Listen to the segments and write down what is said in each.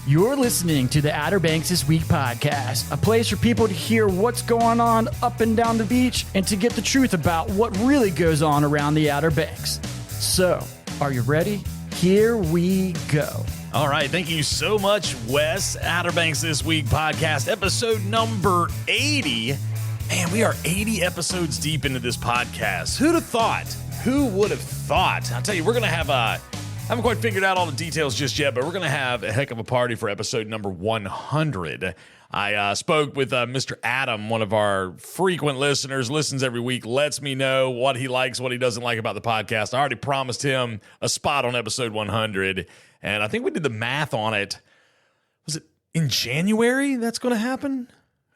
You're listening to the Outer Banks This Week podcast, a place for people to hear what's going on up and down the beach and to get the truth about what really goes on around the Outer Banks. So, are you ready? Here we go. All right, thank you so much, Wes. Outer Banks This Week podcast, episode number 80. Man, we are 80 episodes deep into this podcast. Who'd have thought? Who would have thought? I'll tell you, we're going to have I haven't quite figured out all the details just yet, but we're going to have a heck of a party for episode number 100. I spoke with Mr. Adam, one of our frequent listeners, listens every week, lets me know what he likes, what he doesn't like about the podcast. I already promised him a spot on episode 100, and I think we did the math on it. Was it in January that's going to happen?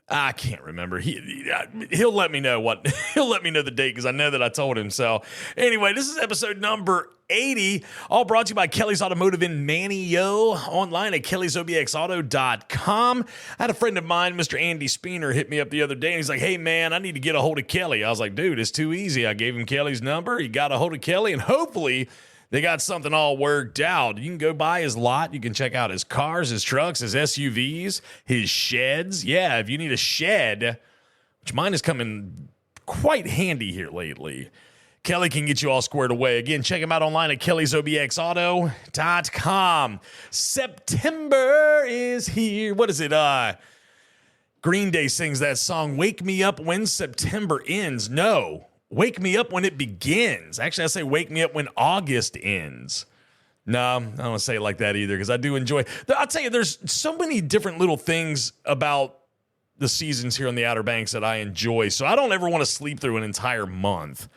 I can't remember. He'll let me know he'll let me know the date because I know that I told him. So anyway, this is episode number 80, all brought to you by Kelly's Automotive in Manio, online at kellysobxauto.com. I had a friend of mine, Mr. Andy Speener, hit me up the other day, and he's like, hey, man, I need to get a hold of Kelly. I was like, dude, it's too easy. I gave him Kelly's number. He got a hold of Kelly, and hopefully they got something all worked out. You can go by his lot. You can check out his cars, his trucks, his SUVs, his sheds. Yeah, if you need a shed, which mine is coming quite handy here lately, Kelly can get you all squared away. Again, check him out online at kellysobxauto.com. September is here. What is it? Green Day sings that song, Wake Me Up When September Ends. No, wake me up when it begins. Actually, I say wake me up when August ends. No, I don't want to say it like that either because I do enjoy. I'll tell you, there's so many different little things about the seasons here on the Outer Banks that I enjoy. So I don't ever want to sleep through an entire month.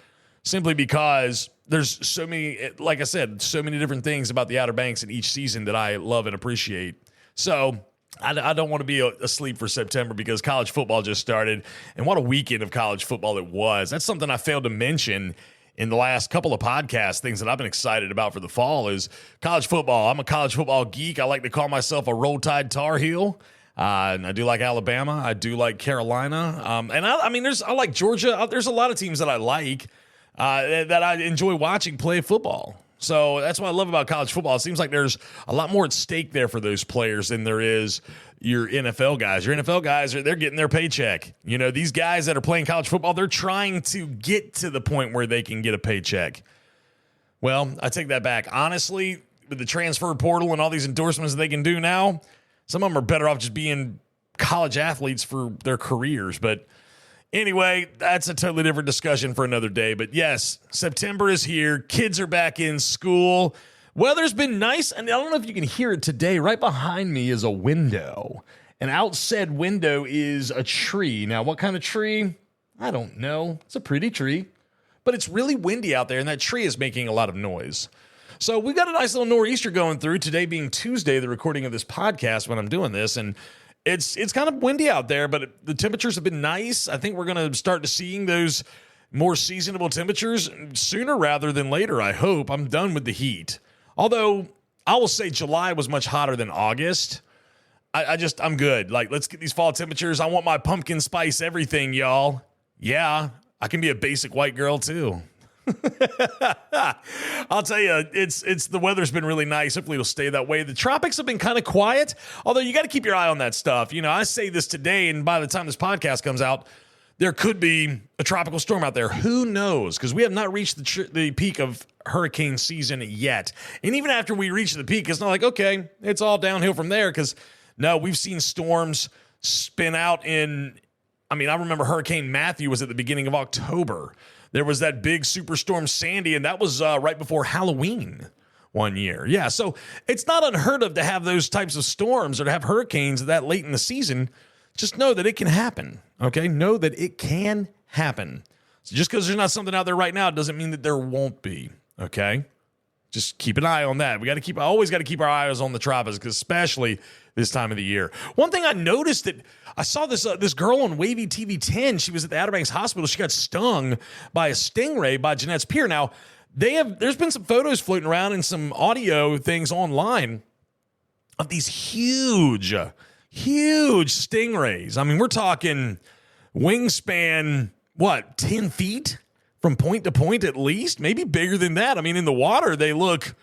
Simply because there's so many, like I said, so many different things about the Outer Banks in each season that I love and appreciate. So I don't want to be asleep for September because college football just started. And what a weekend of college football it was. That's something I failed to mention in the last couple of podcasts. Things that I've been excited about for the fall is college football. I'm a college football geek. I like to call myself a Roll Tide Tar Heel. And I do like Alabama. I do like Carolina. And I mean, I like Georgia. There's a lot of teams that I like. That I enjoy watching play football. So that's what I love about college football. It seems like there's a lot more at stake there for those players than there is your NFL guys. Your NFL guys, they're getting their paycheck. You know, these guys that are playing college football, they're trying to get to the point where they can get a paycheck. Well, I take that back. Honestly, with the transfer portal and all these endorsements that they can do now, some of them are better off just being college athletes for their careers. But anyway, that's a totally different discussion for another day. But yes, September is here. Kids are back in school. Weather's been nice. And I don't know if you can hear it today. Right behind me is a window. And out said window is a tree. Now, what kind of tree? I don't know. It's a pretty tree. But it's really windy out there, and that tree is making a lot of noise. So we've got a nice little nor'easter going through. Today being Tuesday, the recording of this podcast when I'm doing this. And It's kind of windy out there, but the temperatures have been nice. I think we're going to start to seeing those more seasonable temperatures sooner rather than later, I hope. I'm done with the heat. Although, I will say July was much hotter than August. I'm good. Like, let's get these fall temperatures. I want my pumpkin spice everything, y'all. Yeah, I can be a basic white girl, too. I'll tell you, it's the weather's been really nice. Hopefully it'll stay that way. The tropics have been kind of quiet, although you got to keep your eye on that stuff. You know, I say this today, and by the time this podcast comes out, there could be a tropical storm out there. Who knows? Because we have not reached the peak of hurricane season yet. And even after we reach the peak, it's not like, okay, it's all downhill from there. Because no, we've seen storms spin out I remember Hurricane Matthew was at the beginning of October. There was that big superstorm Sandy, and that was right before Halloween one year. Yeah, so it's not unheard of to have those types of storms or to have hurricanes that late in the season. Just know that it can happen, okay? Know that it can happen. So just because there's not something out there right now doesn't mean that there won't be, okay? Just keep an eye on that. I always got to keep our eyes on the tropics, because especially this time of the year. One thing I noticed that I saw this girl on Wavy TV 10. She was at the Outer Banks Hospital. She got stung by a stingray by Jeanette's Pier. Now, there's been some photos floating around and some audio things online of these huge stingrays. I mean, we're talking wingspan, 10 feet from point to point at least? Maybe bigger than that. I mean, in the water, they look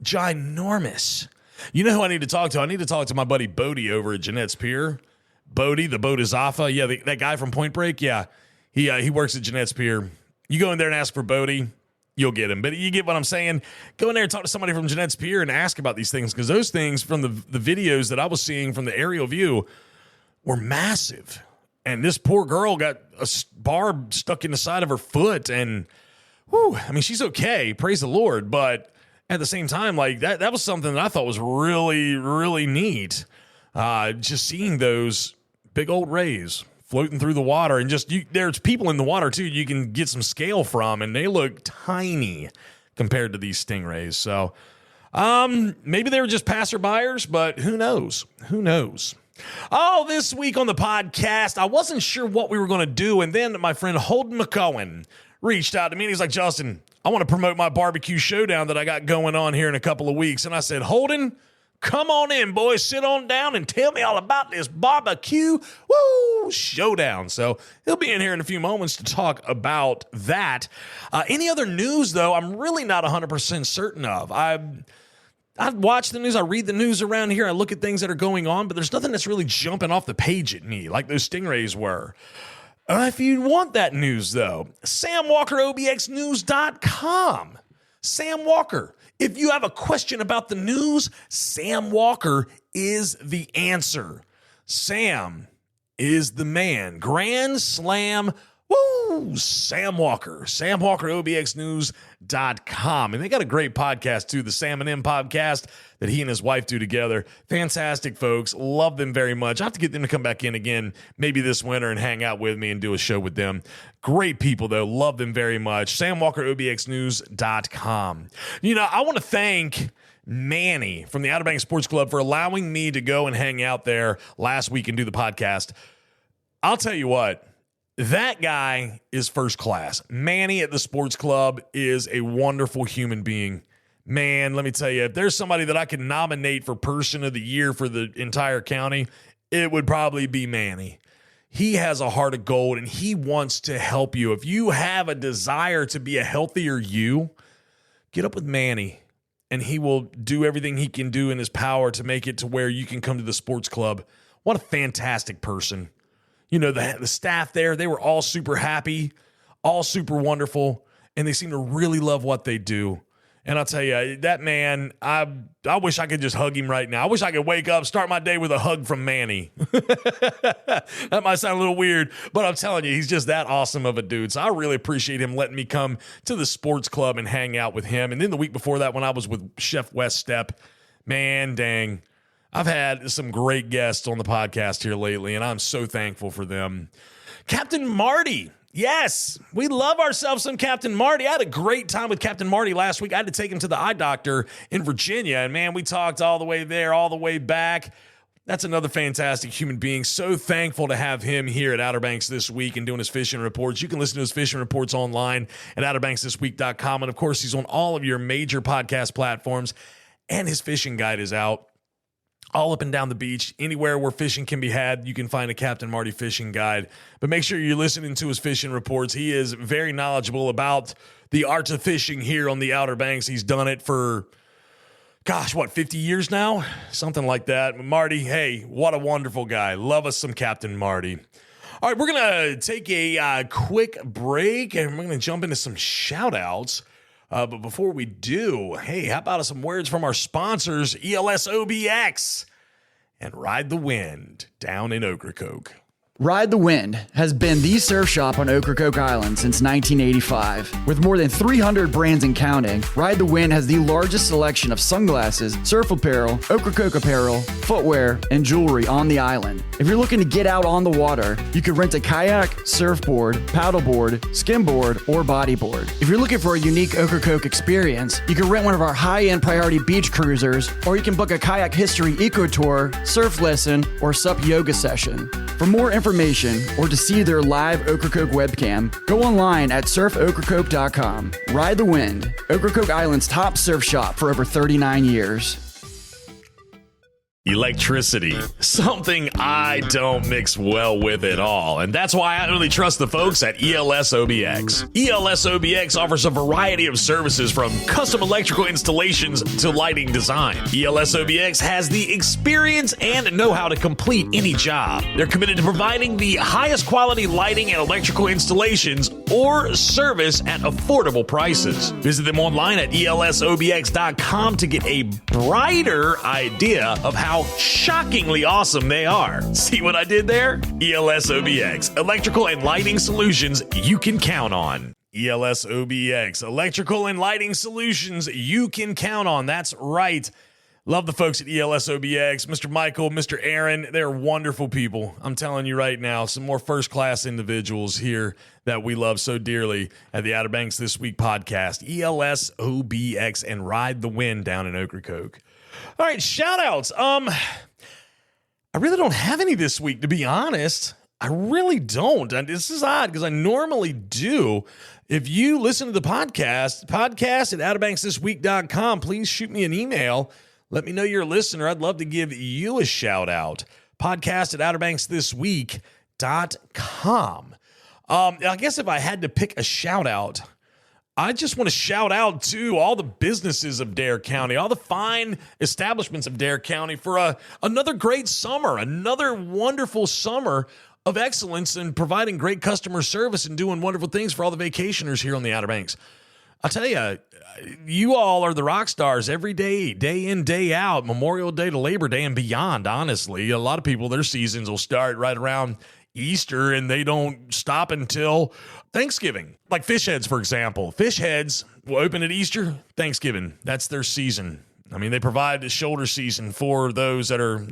ginormous. You know who I need to talk to? I need to talk to my buddy Bodie over at Jeanette's Pier. Bodie, the boat is Zafa. Yeah, that guy from Point Break. Yeah, he works at Jeanette's Pier. You go in there and ask for Bodie, you'll get him. But you get what I'm saying? Go in there and talk to somebody from Jeanette's Pier and ask about these things, because those things from the videos that I was seeing from the aerial view were massive. And this poor girl got a barb stuck in the side of her foot. And, whew, I mean, she's okay. Praise the Lord. But at the same time, like that was something that I thought was really, really neat. Just seeing those big old rays floating through the water, and there's people in the water too you can get some scale from, and they look tiny compared to these stingrays. So maybe they were just passerbyers, but who knows? Who knows? Oh, this week on the podcast, I wasn't sure what we were going to do, and then my friend Holden McCohen reached out to me, and he's like, Justin, I want to promote my barbecue showdown that I got going on here in a couple of weeks. And I said, Holden, come on in, boys. Sit on down and tell me all about this barbecue showdown. So he'll be in here in a few moments to talk about that. Any other news, though, I'm really not 100% certain of. I watch the news. I read the news around here. I look at things that are going on, but there's nothing that's really jumping off the page at me like those stingrays were. If you want that news, though, SamWalkerOBXNews.com. Sam Walker. If you have a question about the news, Sam Walker is the answer. Sam is the man. Grand Slam. Woo! Sam Walker. SamWalkerOBXNews.com. And they got a great podcast, too, the Sam and M podcast that he and his wife do together. Fantastic folks. Love them very much. I have to get them to come back in again, maybe this winter, and hang out with me and do a show with them. Great people, though. Love them very much. SamWalkerOBXNews.com. You know, I want to thank Manny from the Outer Banks Sports Club for allowing me to go and hang out there last week and do the podcast. I'll tell you what. That guy is first class. Manny at the sports club is a wonderful human being. Man, let me tell you, if there's somebody that I can nominate for Person of the Year for the entire county, it would probably be Manny. He has a heart of gold, and he wants to help you. If you have a desire to be a healthier you, get up with Manny, and he will do everything he can do in his power to make it to where you can come to the sports club. What a fantastic person. You know, the staff there, they were all super happy, all super wonderful, and they seem to really love what they do. And I'll tell you, that man, I wish I could just hug him right now. I wish I could wake up, start my day with a hug from Manny. That might sound a little weird, but I'm telling you, he's just that awesome of a dude. So I really appreciate him letting me come to the sports club and hang out with him. And then the week before that, when I was with Chef West Step, man, dang. I've had some great guests on the podcast here lately, and I'm so thankful for them. Captain Marty. Yes, we love ourselves some Captain Marty. I had a great time with Captain Marty last week. I had to take him to the eye doctor in Virginia, and man, we talked all the way there, all the way back. That's another fantastic human being. So thankful to have him here at Outer Banks this week and doing his fishing reports. You can listen to his fishing reports online at OuterBanksThisWeek.com, and of course, he's on all of your major podcast platforms, and his fishing guide is out. All up and down the beach, anywhere where fishing can be had, you can find a Captain Marty fishing guide. But make sure you're listening to his fishing reports. He is very knowledgeable about the art of fishing here on the Outer Banks. He's done it for, 50 years now? Something like that. Marty, hey, what a wonderful guy. Love us some Captain Marty. All right, we're going to take a quick break, and we're going to jump into some shout-outs. But before we do, hey, how about some words from our sponsors, ELSOBX and Ride the Wind down in Ocracoke. Ride the Wind has been the surf shop on Ocracoke Island since 1985. With more than 300 brands and counting, Ride the Wind has the largest selection of sunglasses, surf apparel, Ocracoke apparel, footwear, and jewelry on the island. If you're looking to get out on the water, you can rent a kayak, surfboard, paddleboard, skimboard, or bodyboard. If you're looking for a unique Ocracoke experience, you can rent one of our high-end priority beach cruisers, or you can book a kayak history eco tour, surf lesson, or sup yoga session. For more information or to see their live Ocracoke webcam, go online at surfocracoke.com. Ride the Wind, Ocracoke Island's top surf shop for over 39 years. Electricity, something I don't mix well with at all, and that's why I only trust the folks at ELS OBX. ELS OBX offers a variety of services from custom electrical installations to lighting design. ELS OBX has the experience and know-how to complete any job. They're committed to providing the highest quality lighting and electrical installations or service at affordable prices. Visit them online at elsobx.com to get a brighter idea of how shockingly awesome they are. See what I did there? ELS OBX, electrical and lighting solutions you can count on. ELS OBX, electrical and lighting solutions you can count on. That's right. Love the folks at ELS OBX, Mr. Michael, Mr. Aaron. They're wonderful people. I'm telling you right now, some more first-class individuals here that we love so dearly at the Outer Banks This Week podcast. ELS OBX and Ride the Wind down in Ocracoke. All right, shout-outs. I really don't have any this week, to be honest. I really don't. And this is odd because I normally do. If you listen to the podcast at outerbanksthisweek.com, please shoot me an email. Let me know you're a listener. I'd love to give you a shout-out. Podcast at outerbanksthisweek.com. I guess if I had to pick a shout-out, I just want to shout out to all the businesses of Dare County, all the fine establishments of Dare County for another great summer, another wonderful summer of excellence in providing great customer service and doing wonderful things for all the vacationers here on the Outer Banks. I'll tell you, you all are the rock stars every day, day in, day out, Memorial Day to Labor Day and beyond, honestly. A lot of people, their seasons will start right around Easter, and they don't stop until Thanksgiving. Like Fish Heads, for example. Fish Heads will open at Easter, Thanksgiving. That's their season. I mean, they provide the shoulder season for those that are,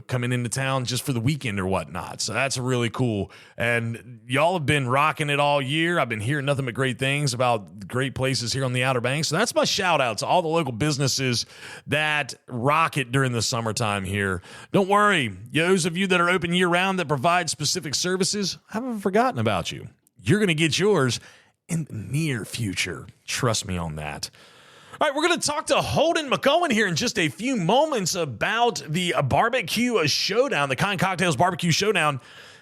coming into town just for the weekend or whatnot. So that's really cool. And y'all have been rocking it all year. I've been hearing nothing but great things about great places here on the Outer Banks. So that's my shout out to all the local businesses that rock it during the summertime here. Don't worry. Those of you that are open year round that provide specific services, I haven't forgotten about you. You're going to get yours in the near future. Trust me on that. All right, we're going to talk to Holden McCohen here in just a few moments about the barbecue showdown, the Kiiind Cocktails barbecue showdown.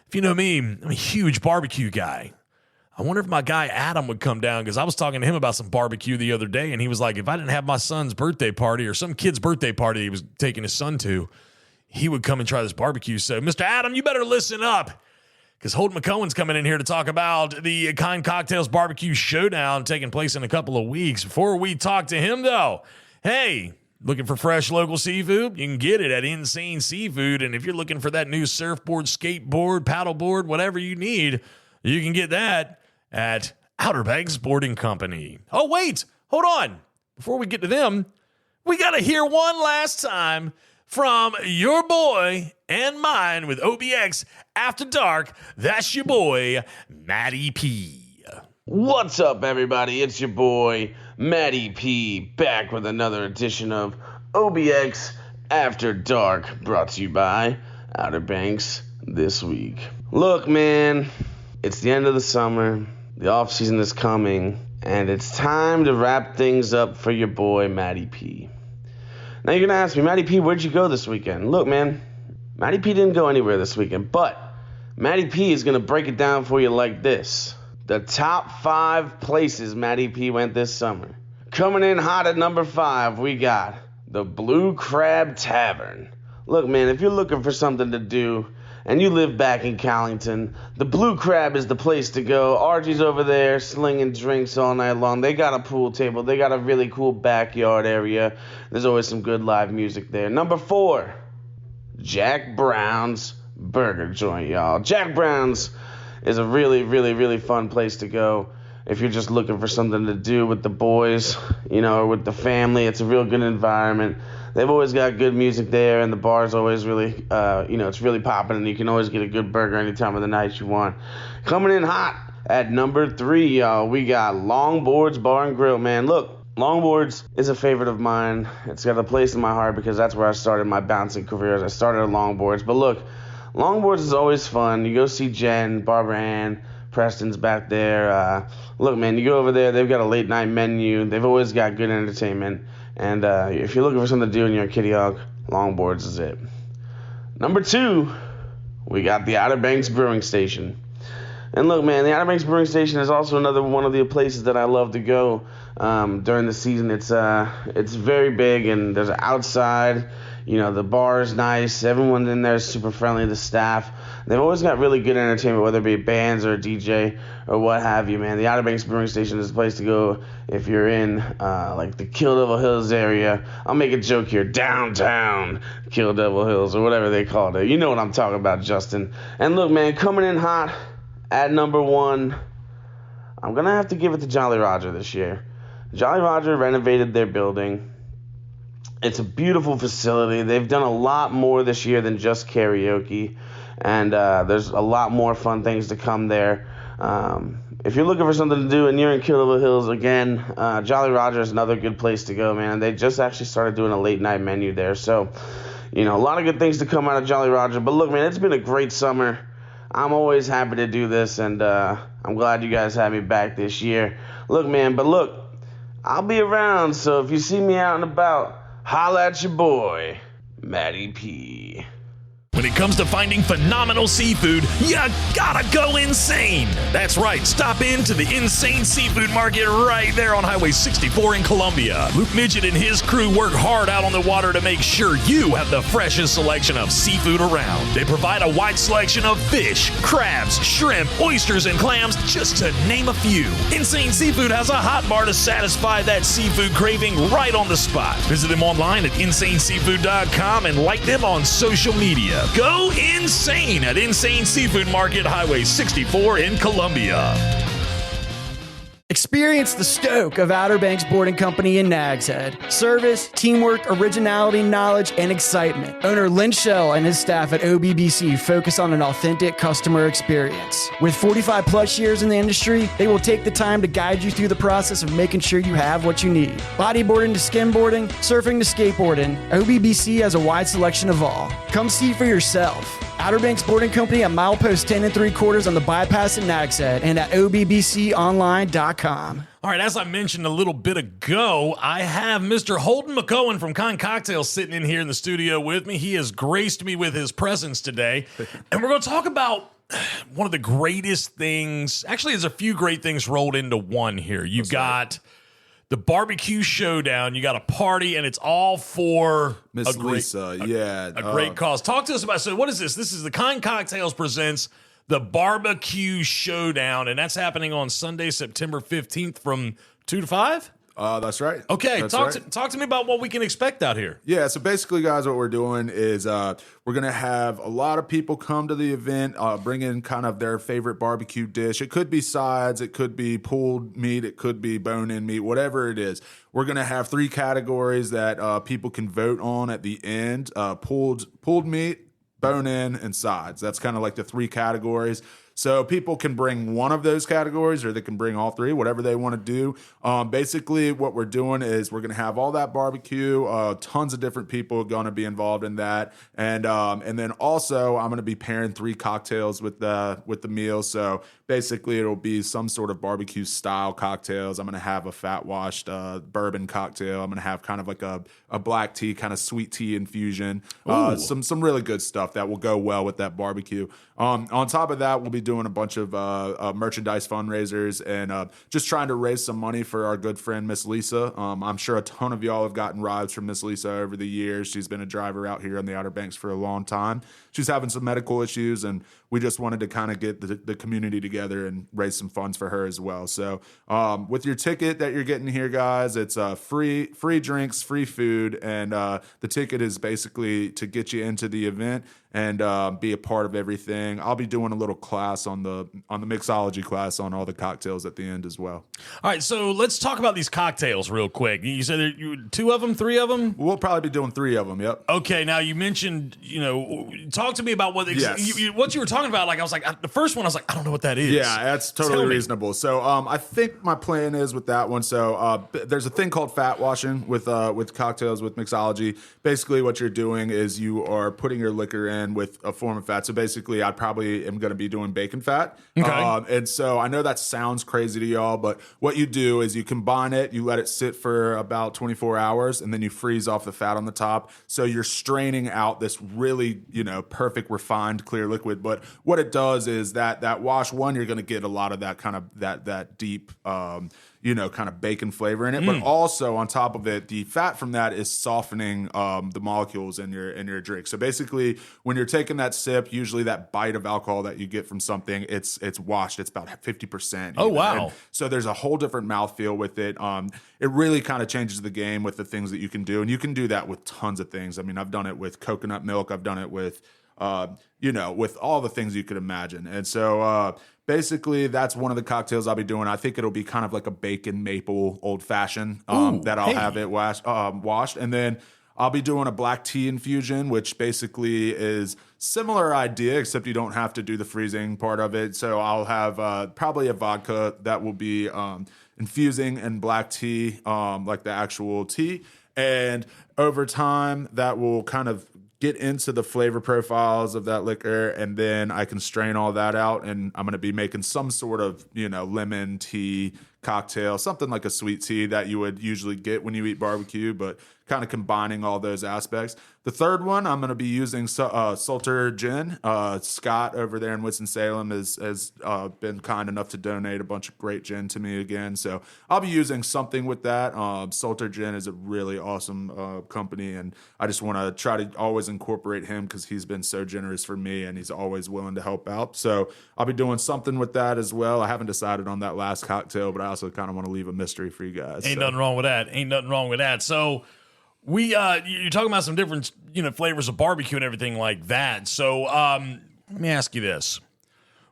If you know me, I'm a huge barbecue guy. I wonder if my guy Adam would come down, because I was talking to him about some barbecue the other day, and he was like, if I didn't have my son's birthday party or some kid's birthday party he was taking his son to, he would come and try this barbecue. So, Mr. Adam, you better listen up, because Holden McCohen's coming in here to talk about the Kiiind Cocktails barbecue showdown taking place in a couple of weeks. Before we talk to him, though, hey, looking for fresh local seafood? You can get it at Insane Seafood. And if you're looking for that new surfboard, skateboard, paddleboard, whatever you need, you can get that at Outer Banks Boarding Company. Oh, wait, hold on. Before we get to them, we got to hear one last time from your boy and mine with OBX After Dark. That's your boy, Matty P. What's up, everybody? It's your boy, Matty P, back with another edition of OBX After Dark, brought to you by Outer Banks This Week. Look, man, it's the end of the summer, the off-season is coming, and it's time to wrap things up for your boy, Matty P. Now you're going to ask me, Matty P, where'd you go this weekend? Look, man, Matty P didn't go anywhere this weekend, but Matty P is going to break it down for you like this. The top 5 places Matty P went this summer. Coming in hot at number 5, we got the Blue Crab Tavern. Look, man, if you're looking for something to do and you live back in Callington, the Blue Crab is the place to go. Archie's over there slinging drinks all night long. They got a pool table. They got a really cool backyard area. There's always some good live music there. Number 4, Jack Brown's Burger Joint, y'all. Jack Brown's is a really, really, really fun place to go if you're just looking for something to do with the boys, or with the family. It's a real good environment. They've always got good music there, and the bar's always really, it's really popping, and you can always get a good burger any time of the night you want. Coming in hot at number 3, y'all, we got Longboards Bar and Grill, man. Look, Longboards is a favorite of mine. It's got a place in my heart because that's where I started my bouncing career. I started at Longboards. But look, Longboards is always fun. You go see Jen, Barbara Ann, Preston's back there. Look, man, you go over there. They've got a late night menu. They've always got good entertainment. And if you're looking for something to do and you're in Kitty Hawk, Longboards is it. Number 2, we got the Outer Banks Brewing Station. And look, man, the Outer Banks Brewing Station is also another one of the places that I love to go during the season. It's very big, and there's outside. You know, the bar is nice. Everyone in there is super friendly. The staff, they've always got really good entertainment, whether it be bands or a DJ or what have you, man. The Outer Banks Brewing Station is a place to go if you're in like the Kill Devil Hills area. I'll make a joke here, downtown Kill Devil Hills or whatever they call it. You know what I'm talking about, Justin. And look, man, coming in hot at number 1, I'm going to have to give it to Jolly Roger this year. Jolly Roger renovated their building. It's a beautiful facility. They've done a lot more this year than just karaoke, and there's a lot more fun things to come there. If you're looking for something to do and you're in Kill Devil Hills, again, Jolly Roger is another good place to go, man. They just actually started doing a late night menu there, so, you know, a lot of good things to come out of Jolly Roger. But look, man, it's been a great summer. I'm always happy to do this, and I'm glad you guys had me back this year. Look, man, I'll be around, so if you see me out and about, holla at your boy, Matty P. When it comes to finding phenomenal seafood, you gotta go insane. That's right, stop into the Insane Seafood Market right there on Highway 64 in Columbia. Luke Midget and his crew work hard out on the water to make sure you have the freshest selection of seafood around. They provide a wide selection of fish, crabs, shrimp, oysters, and clams, just to name a few. Insane Seafood has a hot bar to satisfy that seafood craving right on the spot. Visit them online at insaneseafood.com and like them on social media. Go insane at Insane Seafood Market, Highway 64 in Columbia. Experience the stoke of Outer Banks Boarding Company in Nags Head. Service, teamwork, originality, knowledge, and excitement. Owner Lynn Shell and his staff at OBBC focus on an authentic customer experience. With 45 plus years in the industry, they will take the time to guide you through the process of making sure you have what you need. Bodyboarding to skimboarding, surfing to skateboarding, OBBC has a wide selection of all. Come see for yourself. Outer Banks Boarding Company at milepost 10 3/4 on the bypass at Nags Head and at obbconline.com. All right, as I mentioned a little bit ago, I have Mr. Holden McCohen from Con Cocktails sitting in here in the studio with me. He has graced me with his presence today. And we're going to talk about one of the greatest things. Actually, there's a few great things rolled into one here. You've got the BBQ Showdown. You got a party, and it's all for Miss Lisa. A great cause. Talk to us about, so what is this? This is the Kind Cocktails presents the BBQ Showdown, and that's happening on Sunday, September 15th from 2 to 5? That's right. Okay, That's talk to me about what we can expect out here. Yeah, so basically, guys, what we're doing is we're going to have a lot of people come to the event, bring in kind of their favorite barbecue dish. It could be sides, it could be pulled meat, it could be bone-in meat, whatever it is. We're going to have 3 categories that people can vote on at the end, pulled meat, bone-in, and sides. That's kind of like the 3 categories. So people can bring one of those categories or they can bring all 3, whatever they want to do. Basically, what we're doing is we're going to have all that barbecue. Tons of different people are going to be involved in that. And then also I'm going to be pairing 3 cocktails with the meal. So basically it'll be some sort of barbecue style cocktails. I'm going to have a fat washed bourbon cocktail. I'm going to have kind of like a black tea, kind of sweet tea infusion. Some really good stuff that will go well with that barbecue. On top of that, we'll be doing a bunch of merchandise fundraisers and just trying to raise some money for our good friend Miss Lisa. I'm sure a ton of y'all have gotten rides from Miss Lisa over the years. She's been a driver out here on the Outer Banks for a long time. She's having some medical issues, and we just wanted to kind of get the community together and raise some funds for her as well. So with your ticket that you're getting here, guys, it's free drinks, free food, and the ticket is basically to get you into the event and be a part of everything. I'll be doing a little class on the mixology class on all the cocktails at the end as well. All right, so let's talk about these cocktails real quick. You said 2 of them, 3 of them? We'll probably be doing 3 of them, yep. Okay, now you mentioned, talk to me about what what you were talking about. Like, I was like, the first one, I was like, I don't know what that is. Yeah, that's totally reasonable. So I think my plan is with that one. So there's a thing called fat washing with cocktails with mixology. Basically, what you're doing is you are putting your liquor in with a form of fat. So basically, I probably am going to be doing bacon fat. Okay. And so I know that sounds crazy to y'all, but what you do is you combine it, you let it sit for about 24 hours, and then you freeze off the fat on the top. So you're straining out this really, perfect, refined, clear liquid. But what it does is that wash, one, you're going to get a lot of that kind of that deep, kind of bacon flavor in it. But also on top of it, the fat from that is softening the molecules in your drink. So basically, when you're taking that sip, usually that bite of alcohol that you get from something, it's washed. It's about 50%. Oh, wow. And so there's a whole different mouthfeel with it. It really kind of changes the game with the things that you can do. And you can do that with tons of things. I mean, I've done it with coconut milk. I've done it with, with all the things you could imagine. And so basically, that's one of the cocktails I'll be doing. I think it'll be kind of like a bacon maple old fashioned that I'll have it washed. And then I'll be doing a black tea infusion, which basically is similar idea, except you don't have to do the freezing part of it. So I'll have probably a vodka that will be infusing in black tea, like the actual tea. And over time, that will kind of get into the flavor profiles of that liquor, and then I can strain all that out, and I'm going to be making some sort of, lemon tea cocktail, something like a sweet tea that you would usually get when you eat barbecue, but kind of combining all those aspects. The third one, I'm going to be using Salter Gin. Scott over there in Winston-Salem has been kind enough to donate a bunch of great gin to me again. So I'll be using something with that. Salter Gin is a really awesome company, and I just want to try to always incorporate him because he's been so generous for me, and he's always willing to help out. So I'll be doing something with that as well. I haven't decided on that last cocktail, but I also kind of want to leave a mystery for you guys. Ain't nothing wrong with that. So you're talking about some different, flavors of barbecue and everything like that. So let me ask you this.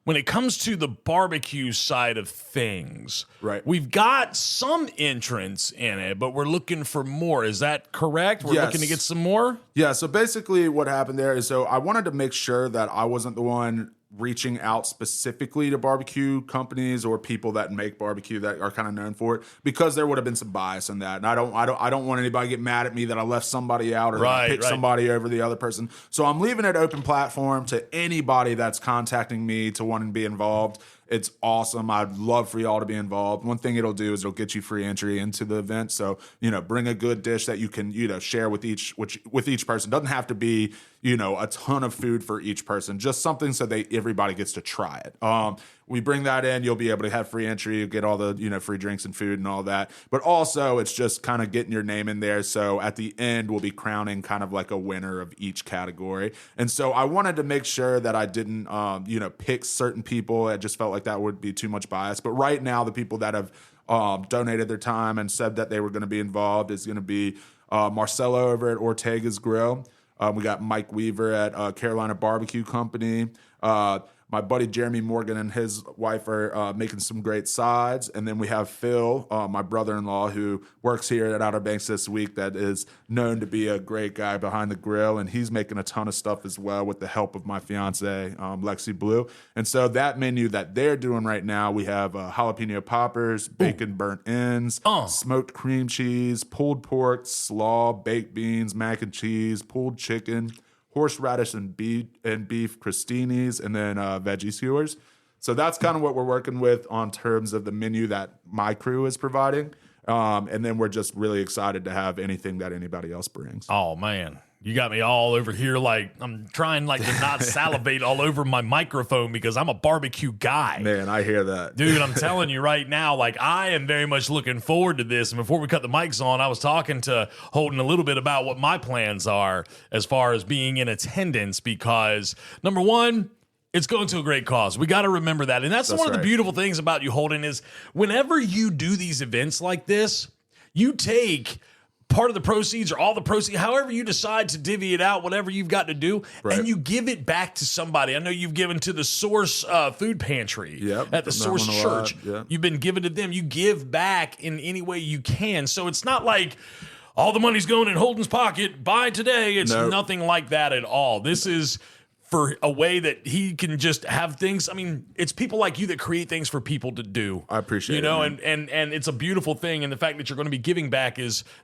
When it comes to the barbecue side of things, right, we've got some entrance in it, but we're looking for more. Is that correct? We're looking to get some more? Yeah, so basically what happened there is, so I wanted to make sure that I wasn't the one reaching out specifically to barbecue companies or people that make barbecue that are kind of known for it, because there would have been some bias in that, and I don't want anybody to get mad at me that I left somebody out or that I picked somebody over the other person. So I'm leaving it open platform to anybody that's contacting me to want to be involved. It's awesome. I'd love for y'all to be involved. One thing it'll do is it'll get you free entry into the event. So, bring a good dish that you can, share with each person. Doesn't have to be, a ton of food for each person. Just something so everybody gets to try it. We bring that in, you'll be able to have free entry, you'll get all the, free drinks and food and all that. But also it's just kind of getting your name in there. So at the end, we'll be crowning kind of like a winner of each category. And so I wanted to make sure that I didn't, pick certain people. I just felt like that would be too much bias. But right now, the people that have donated their time and said that they were going to be involved is going to be Marcelo over at Ortega's Grill. We got Mike Weaver at Carolina Barbecue Company. My buddy Jeremy Morgan and his wife are making some great sides. And then we have Phil, my brother-in-law, who works here at Outer Banks this week, that is known to be a great guy behind the grill. And he's making a ton of stuff as well with the help of my fiance, Lexi Blue. And so that menu that they're doing right now, we have jalapeno poppers, bacon burnt ends, smoked cream cheese, pulled pork, slaw, baked beans, mac and cheese, pulled chicken, horseradish and beef crostinis, and then veggie skewers. So that's kind of what we're working with on terms of the menu that my crew is providing. And then we're just really excited to have anything that anybody else brings. Oh, man. You got me all over here. Like, I'm trying to not salivate all over my microphone because I'm a barbecue guy. Man, I hear that. Dude, I'm telling you right now, I am very much looking forward to this. And before we cut the mics on, I was talking to Holden a little bit about what my plans are as far as being in attendance, because number one, it's going to a great cause. We got to remember that. And that's one of the beautiful things about you, Holden, is whenever you do these events like this, you take part of the proceeds or all the proceeds, however you decide to divvy it out, whatever you've got to do, and you give it back to somebody. I know you've given to the Source Food Pantry at the Source Church. Yep. You've been giving to them. You give back in any way you can. So it's not like all the money's going in Holden's pocket. Buy today. It's nothing like that at all. This is for a way that he can just have things. I mean, it's people like you that create things for people to do. I appreciate it. And it's a beautiful thing. And the fact that you're going to be giving back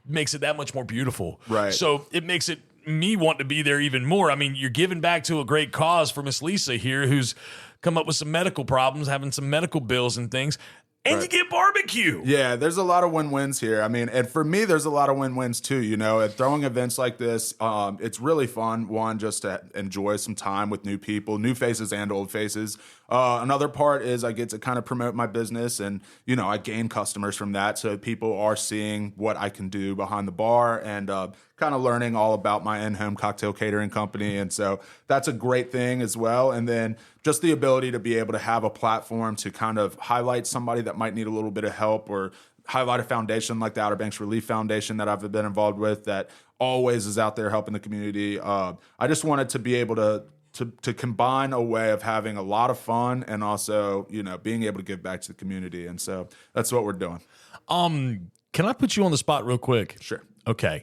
makes it that much more beautiful. Right. So it makes me want to be there even more. I mean, you're giving back to a great cause for Miss Lisa here, who's come up with some medical problems, having some medical bills and things. And you get barbecue. Yeah, there's a lot of win-wins here. I mean, and for me, there's a lot of win-wins too. You know, at throwing events like this, it's really fun. One, just to enjoy some time with new people, new faces and old faces. Another part is I get to kind of promote my business, and you know, I gain customers from that. So people are seeing what I can do behind the bar, and kind of learning all about my in-home cocktail catering company. And so that's a great thing as well. And then just the ability to be able to have a platform to kind of highlight somebody that might need a little bit of help, or highlight a foundation like the Outer Banks Relief Foundation that I've been involved with that always is out there helping the community. I just wanted to be able to combine a way of having a lot of fun and also, you know, being able to give back to the community. And so that's what we're doing. Can I put you on the spot real quick? Sure. Okay.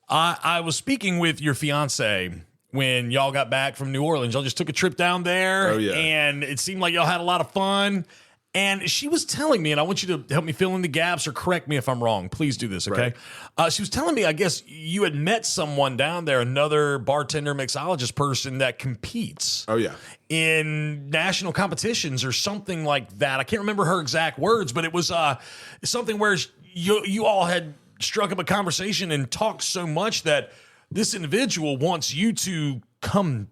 I was speaking with your fiance when y'all got back from New Orleans. Y'all just took a trip down there. Oh, yeah. And it seemed like y'all had a lot of fun. And she was telling me, and I want you to help me fill in the gaps or correct me if I'm wrong. Please do this, okay? Right. She was telling me, I guess you had met someone down there, another bartender, mixologist person that competes. Oh, yeah. In national competitions or something like that. I can't remember her exact words, but it was something where you all had struck up a conversation and talked so much that this individual wants you to come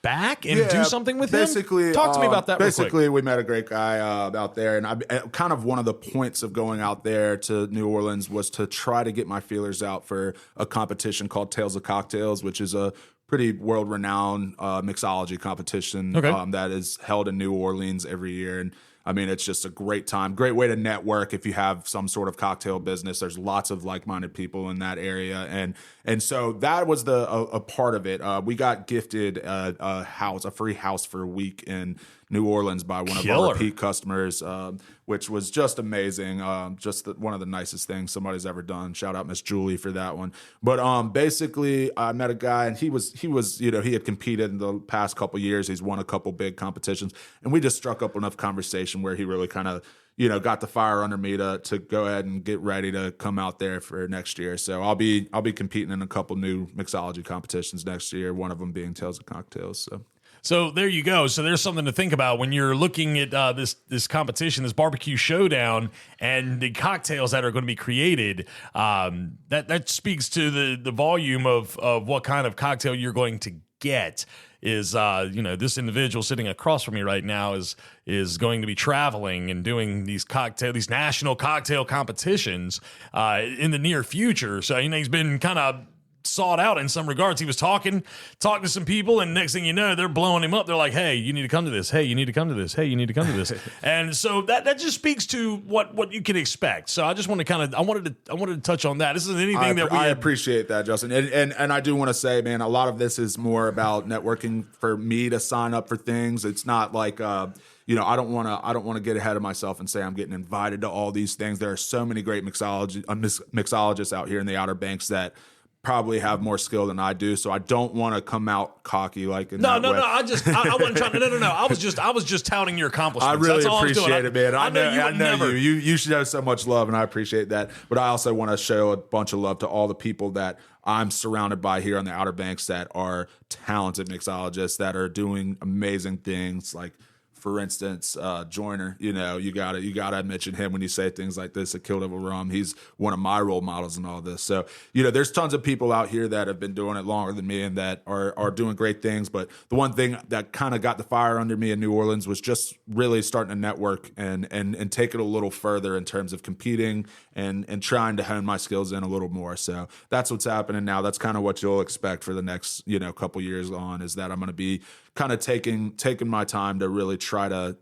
back and do something with basically, him? Talk to me about that real quick. Basically, we met a great guy out there, and kind of one of the points of going out there to New Orleans was to try to get my feelers out for a competition called Tales of Cocktails, which is a pretty world-renowned mixology competition that is held in New Orleans every year. And I mean, it's just a great time, great way to network if you have some sort of cocktail business. There's lots of like-minded people in that area, and so that was a part of it. We got gifted a free house for a week in New Orleans by one of our repeat customers, which was just amazing. One of the nicest things somebody's ever done. Shout out Miss Julie for that one. But basically, I met a guy, and he was he had competed in the past couple years. He's won a couple big competitions, and we just struck up enough conversation where he really kind of got the fire under me to go ahead and get ready to come out there for next year. So I'll be competing in a couple new mixology competitions next year. One of them being Tales of Cocktails. So there you go. So there's something to think about when you're looking at this competition, this barbecue showdown, and the cocktails that are going to be created. That speaks to the volume of what kind of cocktail you're going to get. Is this individual sitting across from me right now is going to be traveling and doing these national cocktail competitions in the near future. So he's been kind of sought out in some regards. He was talking to some people, and next thing you know, they're blowing him up. They're like, "Hey, you need to come to this. Hey, you need to come to this. Hey, you need to come to this." And so that just speaks to what you can expect. So I just want to I wanted to touch on that. This isn't anything I appreciate that, Justin, and I do want to say, man, a lot of this is more about networking for me to sign up for things. It's not like I don't want to get ahead of myself and say I'm getting invited to all these things. There are so many great mixologists out here in the Outer Banks that probably have more skill than I do, so I don't want to come out cocky like in that way. I wasn't trying to. No. I was just touting your accomplishments. I really That's all appreciate it, man. I know you. You show so much love, and I appreciate that. But I also want to show a bunch of love to all the people that I'm surrounded by here on the Outer Banks that are talented mixologists that are doing amazing things. Like, for instance, Joyner, you gotta mention him when you say things like this at Kill Devil Rum. He's one of my role models in all this. So, there's tons of people out here that have been doing it longer than me and that are doing great things. But the one thing that kind of got the fire under me in New Orleans was just really starting to network and take it a little further in terms of competing and trying to hone my skills in a little more. So that's what's happening now. That's kind of what you'll expect for the next, couple years on, is that I'm going to be kind of taking my time to really try to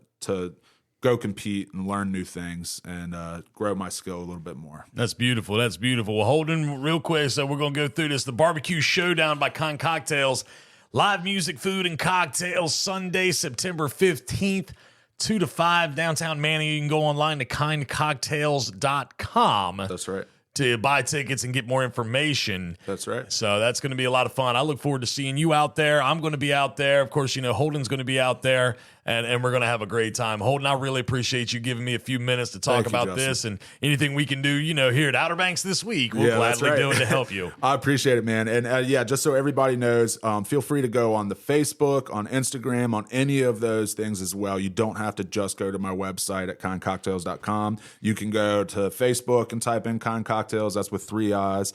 go compete and learn new things and grow my skill a little bit more. That's beautiful. That's beautiful. Well, Holden, real quick, so we're going to go through this. The Barbecue Showdown by Kiiind Cocktails. Live music, food, and cocktails Sunday, September 15th, 2 to 5, downtown Manning. You can go online to kiindcocktails.com. That's right. to buy tickets and get more information. That's right. So that's going to be a lot of fun. I look forward to seeing you out there. I'm going to be out there. Of course, Holden's going to be out there, and we're going to have a great time. Holden, I really appreciate you giving me a few minutes to talk about this and anything we can do, here at Outer Banks this week. We'll gladly do it to help you. I appreciate it, man. And just so everybody knows, feel free to go on the Facebook, on Instagram, on any of those things as well. You don't have to just go to my website at kiindcocktails.com. You can go to Facebook and type in Kind Cocktails. That's with 3 I's.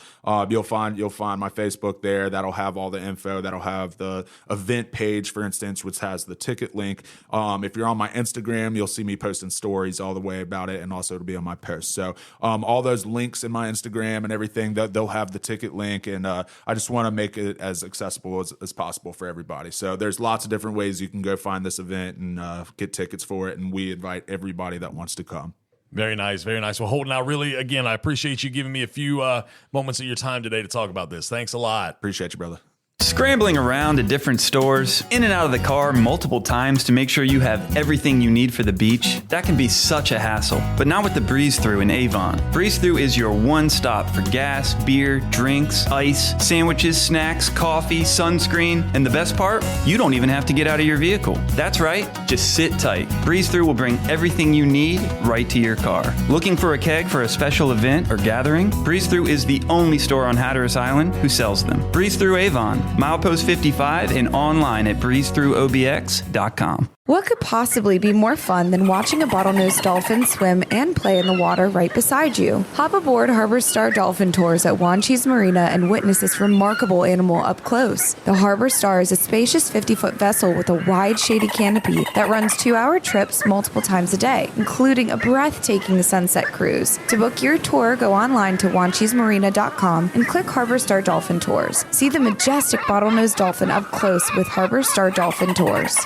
You'll find my Facebook there. That'll have all the info. That'll have the event page, for instance, which has the ticket link. If you're on my Instagram, you'll see me posting stories all the way about it, and also to be on my post. So all those links in my Instagram and everything, they'll have the ticket link, and I just want to make it as accessible as possible for everybody. So there's lots of different ways you can go find this event and get tickets for it, and we invite everybody that wants to come. Very nice, very nice. Well, Holden, I appreciate you giving me a few moments of your time today to talk about this. Thanks a lot. Appreciate you, brother. Scrambling around to different stores, in and out of the car multiple times to make sure you have everything you need for the beach, that can be such a hassle. But not with the Breeze Through in Avon. Breeze Through is your one stop for gas, beer, drinks, ice, sandwiches, snacks, coffee, sunscreen, and the best part? You don't even have to get out of your vehicle. That's right, just sit tight. Breeze Through will bring everything you need right to your car. Looking for a keg for a special event or gathering? Breeze Through is the only store on Hatteras Island who sells them. Breeze Through Avon, Milepost 55, and online at breezethroughobx.com. What could possibly be more fun than watching a bottlenose dolphin swim and play in the water right beside you? Hop aboard Harbor Star Dolphin Tours at Wanchese Marina and witness this remarkable animal up close. The Harbor Star is a spacious 50-foot vessel with a wide, shady canopy that runs 2-hour trips multiple times a day, including a breathtaking sunset cruise. To book your tour, go online to wanchesemarina.com and click Harbor Star Dolphin Tours. See the majestic bottlenose dolphin up close with Harbor Star Dolphin Tours.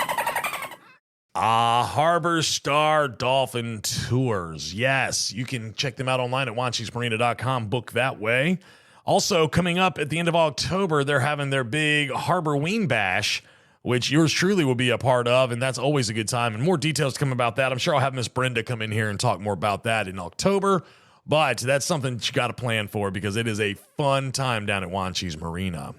Harbor Star Dolphin Tours. Yes, you can check them out online at wanchesemarina.com. Book that way. Also, coming up at the end of October, they're having their big Harbor Ween Bash, which yours truly will be a part of, and that's always a good time. And more details to come about that. I'm sure I'll have Miss Brenda come in here and talk more about that in October. But that's something that you got to plan for because it is a fun time down at Wanchese Marina. All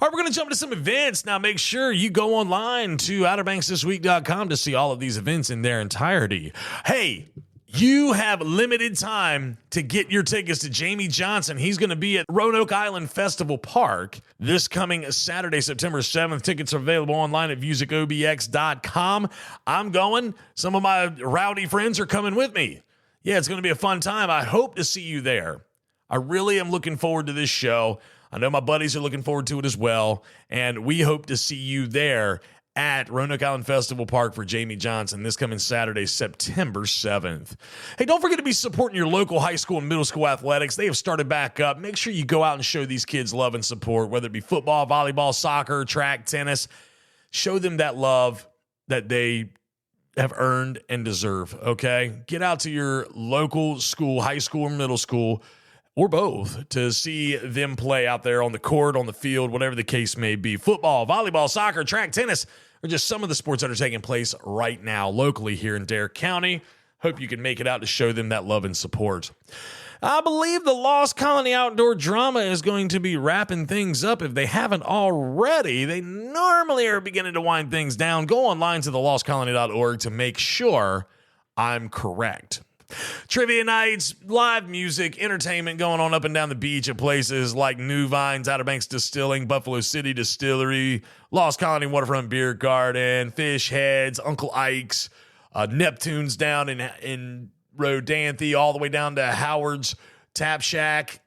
right, we're going to jump into some events. Now, make sure you go online to OuterBanksThisWeek.com to see all of these events in their entirety. Hey, you have limited time to get your tickets to Jamie Johnson. He's going to be at Roanoke Island Festival Park this coming Saturday, September 7th. Tickets are available online at musicobx.com. I'm going. Some of my rowdy friends are coming with me. Yeah, it's going to be a fun time. I hope to see you there. I really am looking forward to this show. I know my buddies are looking forward to it as well, and we hope to see you there at Roanoke Island Festival Park for Jamie Johnson this coming Saturday, September 7th. Hey, don't forget to be supporting your local high school and middle school athletics. They have started back up. Make sure you go out and show these kids love and support, whether it be football, volleyball, soccer, track, tennis. Show them that love that they have earned and deserve, okay? Get out to your local school, high school or middle school, or both, to see them play out there on the court, on the field, whatever the case may be. Football, volleyball, soccer, track, tennis are just some of the sports that are taking place right now locally here in Dare County. Hope you can make it out to show them that love and support. I believe the Lost Colony Outdoor Drama is going to be wrapping things up. If they haven't already, they normally are beginning to wind things down. Go online to thelostcolony.org to make sure I'm correct. Trivia nights, live music, entertainment going on up and down the beach at places like New Vines, Outer Banks Distilling, Buffalo City Distillery, Lost Colony Waterfront Beer Garden, Fish Heads, Uncle Ike's, Neptune's down in Rodanthe, all the way down to Howard's Tap Shack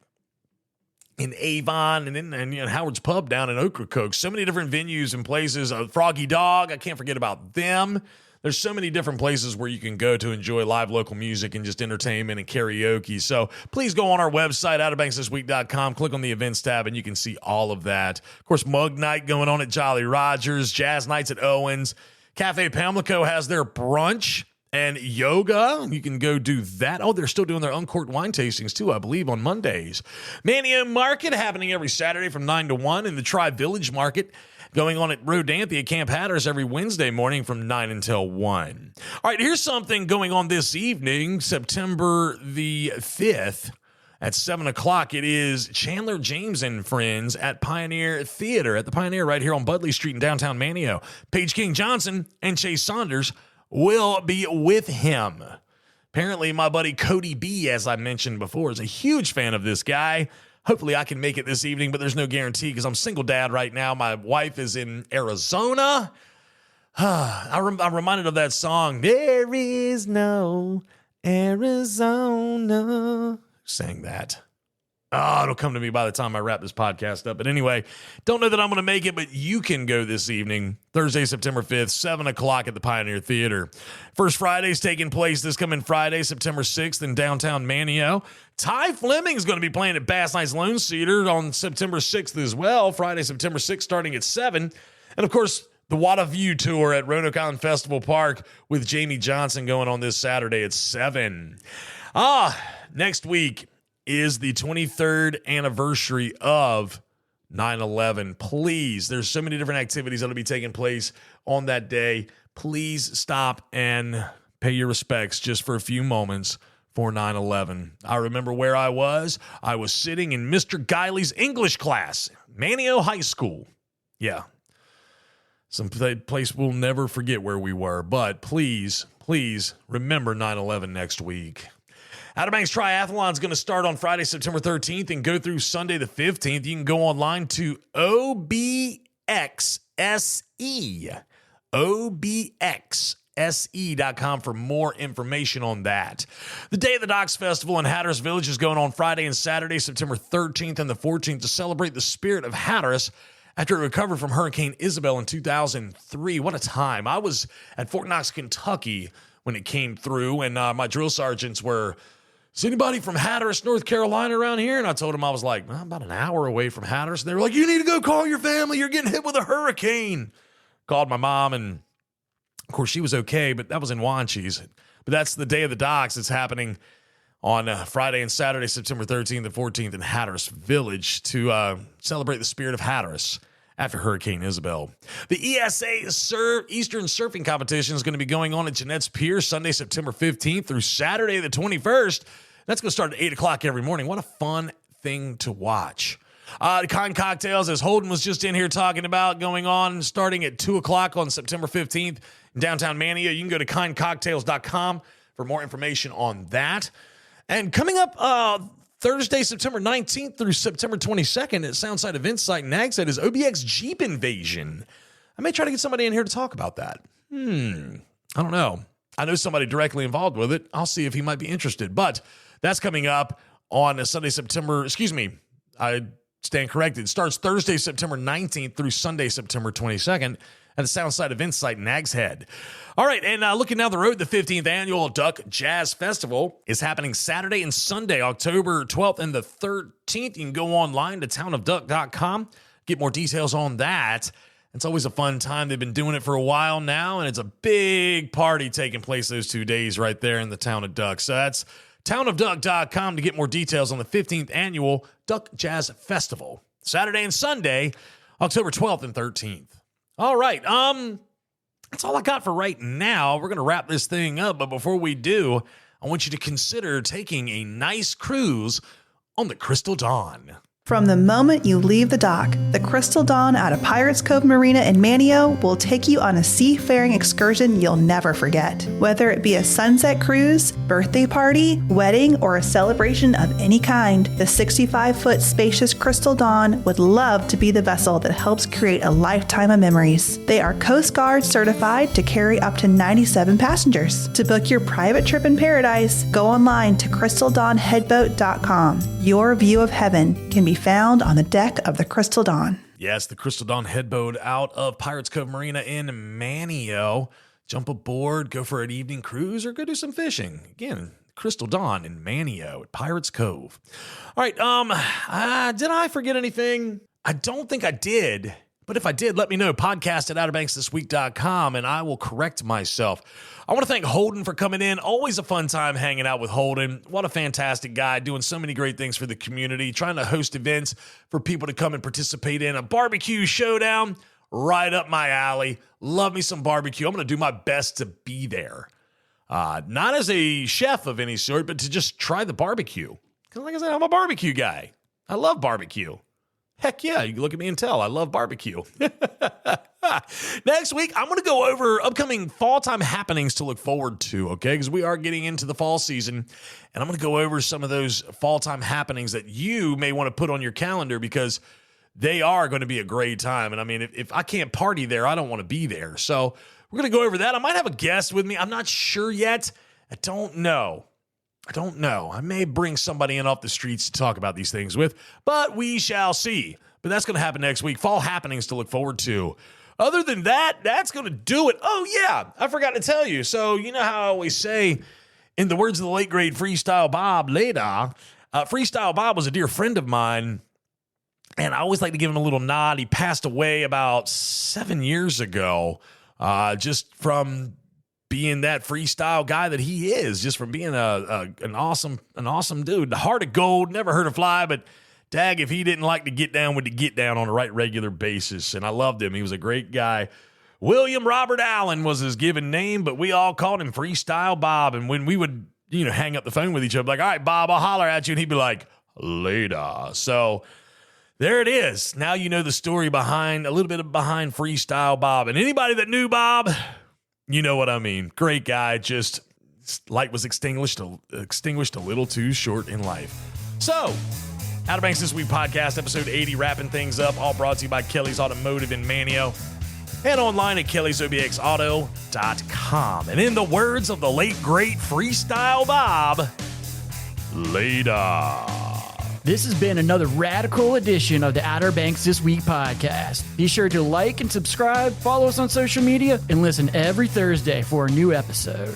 in Avon, and Howard's Pub down in Ocracoke. So many different venues and places. Froggy Dog, I can't forget about them. There's so many different places where you can go to enjoy live local music and just entertainment and karaoke. So please go on our website, OuterBanksThisWeek.com, click on the events tab, and you can see all of that. Of course, Mug Night going on at Jolly Rogers, Jazz Nights at Owens. Cafe Pamlico has their brunch and yoga. You can go do that. Oh, they're still doing their uncorked wine tastings too, I believe, on Mondays. Manio Market happening every Saturday from 9 to 1, and the Tri-Village Market going on at Rodanthe at Camp Hatteras every Wednesday morning from 9 until 1. All right, here's something going on this evening, September the 5th, At 7 o'clock, it is Chandler James and friends at Pioneer Theater at the Pioneer right here on Budley Street in downtown Manio. Paige King Johnson and Chase Saunders will be with him. Apparently, my buddy Cody B, as I mentioned before, is a huge fan of this guy. Hopefully, I can make it this evening, but there's no guarantee because I'm single dad right now. My wife is in Arizona. I'm reminded of that song, There Is No Arizona. Sang that. Oh, it'll come to me by the time I wrap this podcast up. But anyway, don't know that I'm going to make it, but you can go this evening, Thursday, September 5th, 7 o'clock at the Pioneer Theater. First Friday's taking place this coming Friday, September 6th in downtown Manio. Ty Fleming's going to be playing at Bass Knight's Lone Cedar on September 6th as well. Friday, September 6th, starting at 7. And of course, the What a View Tour at Roanoke Island Festival Park with Jamie Johnson going on this Saturday at 7. Next week is the 23rd anniversary of 9/11. Please, there's so many different activities that will be taking place on that day. Please stop and pay your respects just for a few moments for 9/11. I remember where I was. I was sitting in Mr. Guiley's English class, Manio High School. Yeah. Some place we'll never forget where we were. But please remember 9/11 next week. Outer Banks Triathlon is going to start on Friday, September 13th and go through Sunday the 15th. You can go online to obxse.com for more information on that. The Day of the Docks Festival in Hatteras Village is going on Friday and Saturday, September 13th and the 14th to celebrate the spirit of Hatteras after it recovered from Hurricane Isabel in 2003. What a time. I was at Fort Knox, Kentucky when it came through, and my drill sergeants were, is anybody from Hatteras, North Carolina around here? And I told them I was like, well, about an hour away from Hatteras. And they were like, you need to go call your family. You're getting hit with a hurricane. Called my mom, and of course she was okay, but that was in Wanchese. But that's the Day of the Docks. It's happening on Friday and Saturday, September 13th and 14th in Hatteras Village to celebrate the spirit of Hatteras after Hurricane Isabel. The ESA Eastern Surfing Competition is going to be going on at Jeanette's Pier Sunday, September 15th through Saturday the 21st. That's going to start at 8 o'clock every morning. What a fun thing to watch. Kiiind Cocktails, as Holden was just in here talking about, going on starting at 2 o'clock on September 15th in downtown Manio. You can go to kiindcocktails.com for more information on that. And coming up Thursday, September 19th through September 22nd at Soundside Events Site in Nags Head is OBX Jeep Invasion. I may try to get somebody in here to talk about that. I don't know. I know somebody directly involved with it. I'll see if he might be interested. But that's coming up on Sunday, I stand corrected. It starts Thursday, September 19th through Sunday, September 22nd at the Soundside Events Site in Nags Head. All right, and looking down the road, the 15th Annual Duck Jazz Festival is happening Saturday and Sunday, October 12th and the 13th. You can go online to townofduck.com, get more details on that. It's always a fun time. They've been doing it for a while now, and it's a big party taking place those 2 days right there in the Town of Duck. So that's townofduck.com to get more details on the 15th Annual Duck Jazz Festival. Saturday and Sunday, October 12th and 13th. All right, that's all I got for right now. We're going to wrap this thing up, but before we do, I want you to consider taking a nice cruise on the Crystal Dawn. From the moment you leave the dock, the Crystal Dawn out of Pirates Cove Marina in Manio will take you on a seafaring excursion you'll never forget. Whether it be a sunset cruise, birthday party, wedding, or a celebration of any kind, the 65-foot spacious Crystal Dawn would love to be the vessel that helps create a lifetime of memories. They are Coast Guard certified to carry up to 97 passengers. To book your private trip in paradise, go online to crystaldawnheadboat.com. Your view of heaven can be found on the deck of the Crystal Dawn. Yes, the Crystal Dawn headboat out of Pirates Cove Marina in Manio. Jump aboard, go for an evening cruise, or go do some fishing. Again, Crystal Dawn in Manio at Pirates Cove. All right, did I forget anything? I don't think I did. But if I did, let me know. Podcast at OuterBanksThisWeek.com, and I will correct myself. I want to thank Holden for coming in. Always a fun time hanging out with Holden. What a fantastic guy, doing so many great things for the community, trying to host events for people to come and participate in. A barbecue showdown, right up my alley. Love me some barbecue. I'm going to do my best to be there. Not as a chef of any sort, but to just try the barbecue. Because like I said, I'm a barbecue guy. I love barbecue. Heck yeah, you can look at me and tell I love barbecue. Next week, I'm going to go over upcoming fall time happenings to look forward to, okay? Because we are getting into the fall season, and I'm going to go over some of those fall time happenings that you may want to put on your calendar because they are going to be a great time. And I mean, if I can't party there, I don't want to be there. So we're going to go over that. I might have a guest with me. I'm not sure yet. I don't know. I may bring somebody in off the streets to talk about these things with, but we shall see. But that's going to happen next week. Fall happenings to look forward to. Other than that, that's going to do it. Oh, yeah, I forgot to tell you. So you know how I always say, in the words of the late, great Freestyle Bob later, Freestyle Bob was a dear friend of mine, and I always like to give him a little nod. He passed away about 7 years ago, just from being that freestyle guy that he is, just from being an awesome dude. The heart of gold, never hurt a fly, but dag, if he didn't like to get down with the get down on a regular basis. And I loved him. He was a great guy. William Robert Allen was his given name, but we all called him Freestyle Bob. And when we would, hang up the phone with each other, like, all right, Bob, I'll holler at you. And he'd be like, later. So there it is. Now you know the story behind Freestyle Bob. And anybody that knew Bob, you know what I mean. Great guy. Just light was extinguished a little too short in life. So, Outer Banks This Week Podcast, episode 80, wrapping things up, all brought to you by Kelly's Automotive in Manio, and online at kellysobxauto.com. And in the words of the late, great Freestyle Bob, later. This has been another radical edition of the Outer Banks This Week podcast. Be sure to like and subscribe, follow us on social media, and listen every Thursday for a new episode.